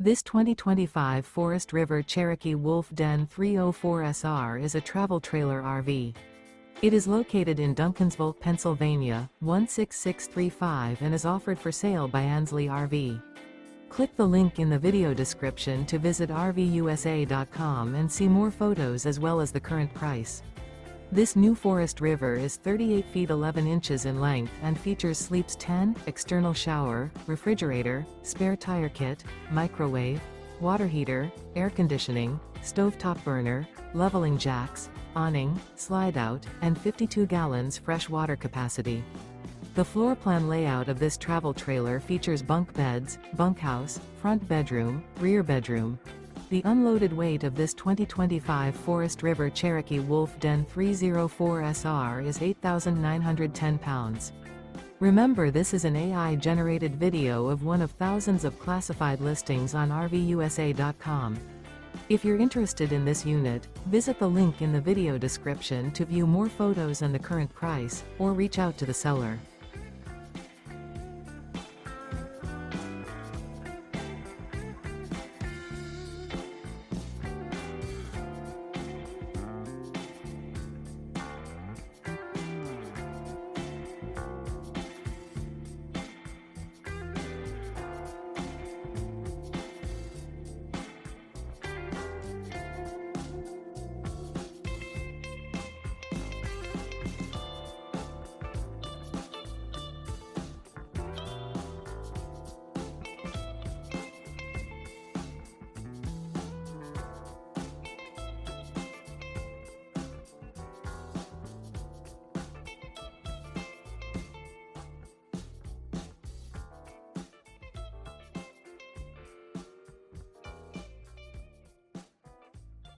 This 2025 Forest River Cherokee Wolf Den 304SR is a travel trailer RV. It is located in Duncansville, Pennsylvania, 16635 and is offered for sale by Ansley RV. Click the link in the video description to visit RVUSA.com and see more photos as well as the current price. This new Forest River is 38 feet 11 inches in length and features sleeps 10, external shower, refrigerator, spare tire kit, microwave, water heater, air conditioning, stovetop burner, leveling jacks, awning, slide out, and 52 gallons fresh water capacity. The floor plan layout of this travel trailer features bunk beds, bunkhouse, front bedroom, rear bedroom. The unloaded weight of this 2025 Forest River Cherokee Wolf Den 304SR is 8,910 pounds. Remember, this is an AI-generated video of one of thousands of classified listings on RVUSA.com. If you're interested in this unit, visit the link in the video description to view more photos and the current price, or reach out to the seller.